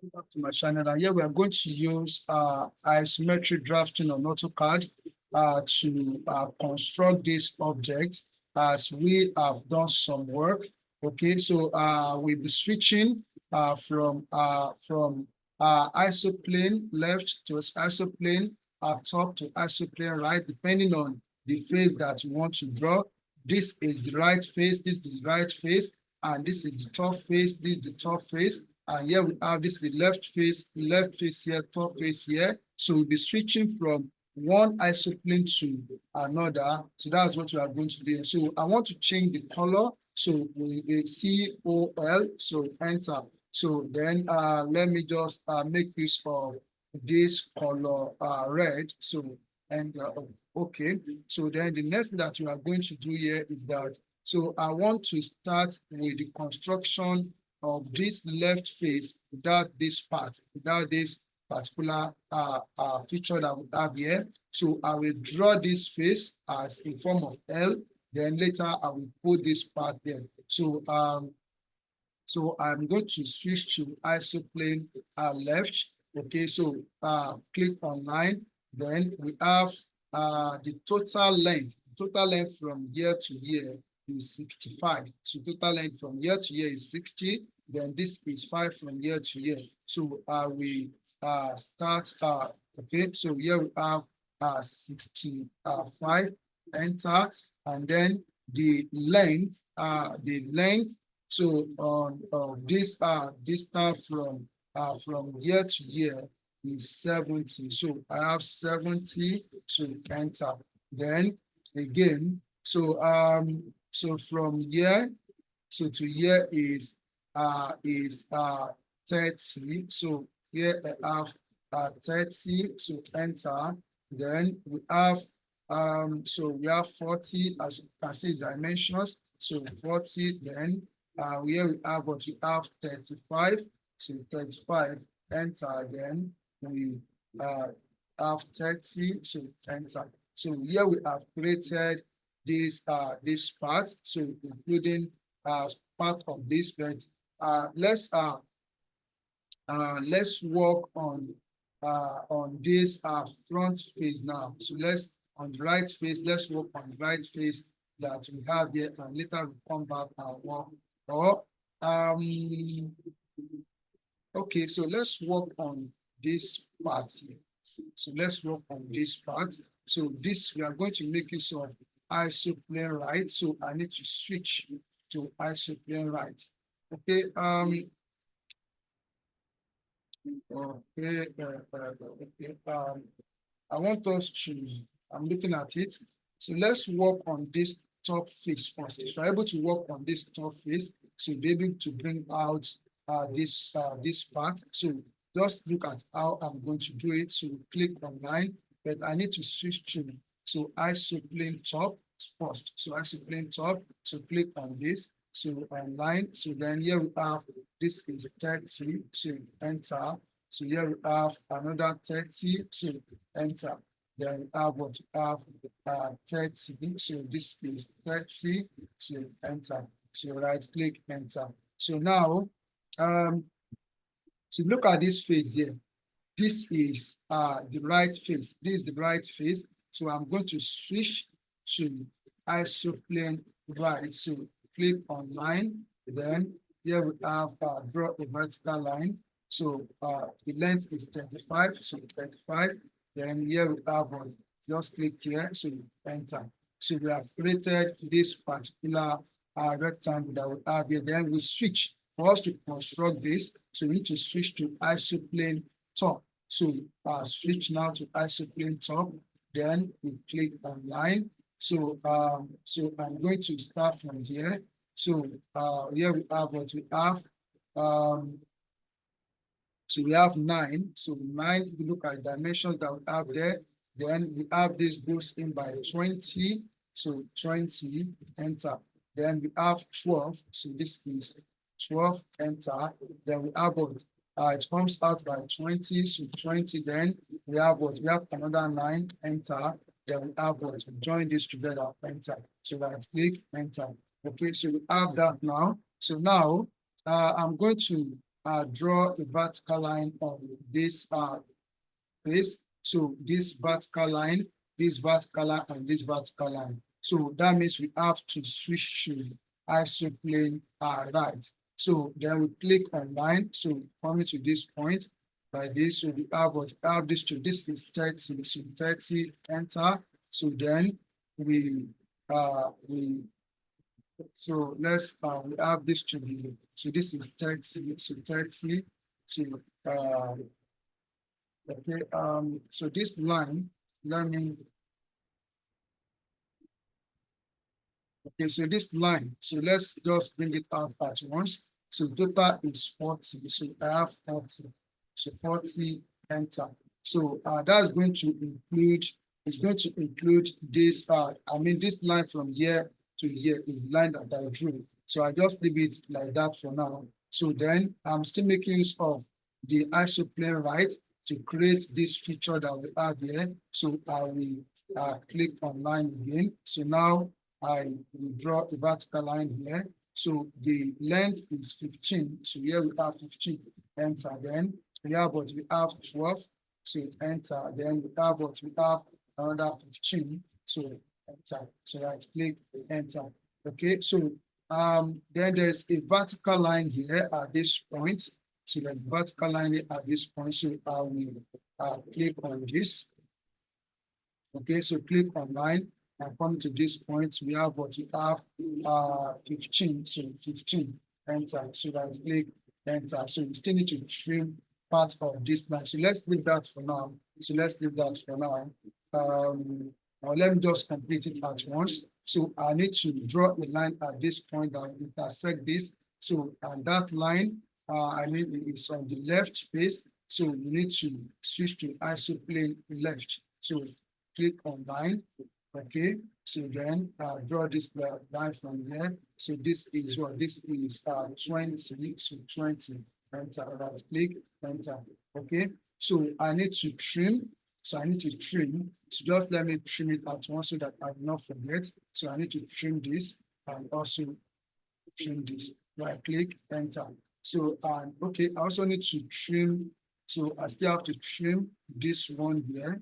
Back to my channel, and here we are going to use isometric drafting on AutoCAD to construct this object as we have done some work. Okay, so we'll be switching from isoplane left to isoplane top to isoplane right, depending on the face that you want to draw. This is the right face, this is the right face, and this is the top face, this is the top face. And here we have this is the left face here, top face here. So we'll be switching from one isoplane to another. So that's what we are going to do. So I want to change the color. So we COL, so enter. So then let me just make use of this color red. So and okay. So then the next thing that we are going to do here is that, so I want to start with the construction of this left face without this part, without this particular feature that we have here. So I will draw this face as a form of L. Then later I will put this part there. So so I'm going to switch to isoplane left. Okay, so click on line. Then we have the total length. Total length from here to here is 65. So total length from here to here is 60. Then this is 5 from here to here. So we start. Okay, so here we have 65. Enter, and then the length. So on this distance from here to here is 70. So I have 70 to enter. Then again, so from here to here is 30. So here I have 30. So enter. Then we have so we have 40, as you can see dimensions. So 40. Then here we have what we have 35. So 35. Enter. Then we have 30. So enter. So here we have created this part. So including part of this, but let's work on this front face now. So let's on the right face, let's work on the right face that we have here, and later we come back and work. Or okay, so let's work on this part here. So let's work on this part. So this we are going to make use of isoplane right. So I need to switch to isoplane right. Okay. Okay. I want us to. I'm looking at it. So let's work on this top face first. If you're able to work on this top face, so be able to bring out this part. So just look at how I'm going to do it. So click on line, but I need to switch to isoplane top first. So isoplane top. So click on this. So on line. So then here we have this is 30. So enter. So here we have another 30. So enter. Then we have what we have 30. So this is 30. So enter. So right click enter. So now so look at this face here. This is the right face. This is the right face. So I'm going to switch to isoplane right. So click on line. Then here we have draw a vertical line. So the length is 35. So 35. Then here we have one. Just click here. So enter. So we have created this particular rectangle that we have here. Then we switch. For us to construct this, so we need to switch to isoplane top. So switch now to isoplane top. Then we click on line. So so I'm going to start from here. So here we have what we have. So we have 9. So 9, if you look at dimensions that we have there, then we have this goes in by 20. So 20, enter. Then we have 12. So this is 12, enter. Then we have what? It comes out by 20. So 20, then we have what? We have another 9, enter. Then we have what? We join this together, enter. So right click, enter. Okay, so we have that now. So now I'm going to draw a vertical line on this face. So this vertical line, this vertical line, and this vertical line. So that means we have to switch to isoplane right. So then we click on line. So coming to this point by this, so we have what have this to this is 30. So 30, enter. So then we so let's we have this to be so this is 30, so 30, so okay, so this line, let me, okay, so this line, so let's just bring it out at once. So total is 40, so I have 40, so 40, enter. So that's going to include, it's going to include this, I mean, this line from here to here is line that I drew. So I just leave it like that for now. So then I'm still making use of the isoplane right to create this feature that we have here. So I will click on line again. So now I will draw a vertical line here. So the length is 15. So here we have 15. Enter. Then we have what we have 12. So enter. Then we have what we have another 15. So enter. So right click, enter. Okay. So then there's a vertical line here at this point. So there's a vertical line here at this point. So I will click on this. Okay. So click on line. And come to this point, we have what we have 15, so 15, enter. So right click, enter. So we still need to trim part of this line. So let's leave that for now. So let's leave that for now. Now let me just complete it at once. So I need to draw a line at this point that will intersect this. So and that line, I need it's on the left face. So we need to switch to isoplane left. So click on line. Okay, so then draw this line from there. So this is what this is 20, so 20, enter, right click, enter. Okay, so I need to trim. So I need to trim. So just let me trim it at once so that I will not forget. So I need to trim this and also trim this. Right click, enter. So okay, I also need to trim. So I still have to trim this one here.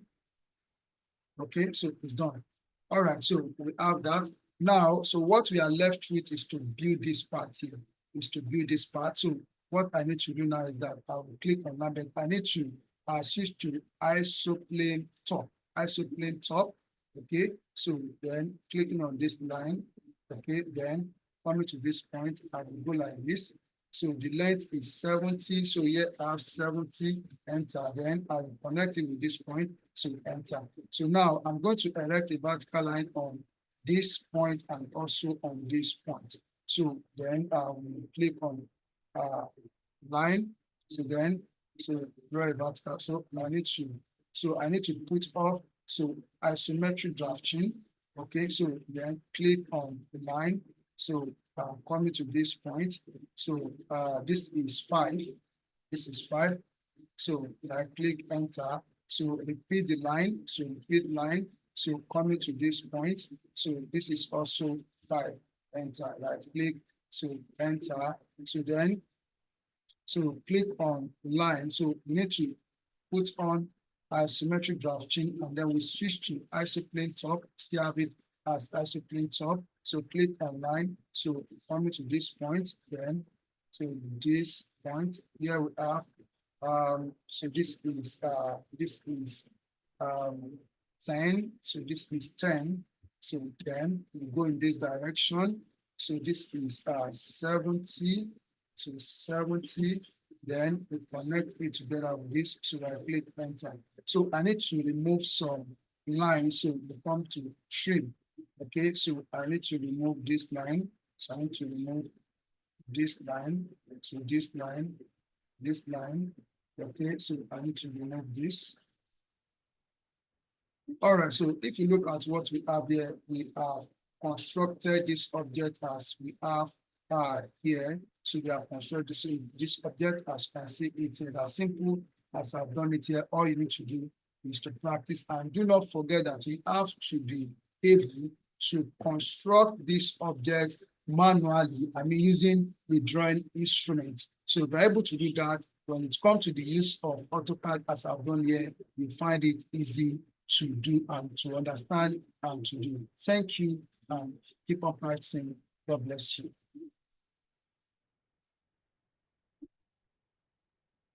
Okay, so it's done. All right, so we have that. Now, so what we are left with is to build this part here, is to build this part. So what I need to do now is that I will click on that, but I need to switch to isoplane top, okay? So then clicking on this line, okay, then coming to this point, I will go like this. So the length is 70, so here I have 70, enter, then I will connect it with this point, so enter. So now I'm going to erect a vertical line on this point and also on this point. So then I will click on line, so then so draw a vertical, so I need to put off, so isometric drafting, okay, so then click on the line, so coming to this point, so this is 5, this is 5, so I click enter, so repeat the line, so repeat line, so coming to this point, so this is also 5, enter, right click, so enter, so then so click on line, so we need to put on isometric drafting, and then we switch to isoplane top, still have it as isoplane top. So click on line, so coming to this point, then so this point here we have so this is 10, so this is 10, so then we go in this direction, so this is 70, so 70, then we connect it together with this, so I click enter. So I need to remove some lines, so we come to trim. Okay, so I need to remove this line. So I need to remove this line. So this line. Okay, so I need to remove this. All right, so if you look at what we have here, we have constructed this object as we have here. So we have constructed this object as you can see. It's as simple as I've done it here. All you need to do is to practice, and do not forget that we have to be able to construct this object manually, using the drawing instrument. So if you're able to do that, when it comes to the use of AutoCAD as I've done here, you find it easy to do and to understand and to do. Thank you and keep on practicing. God bless you.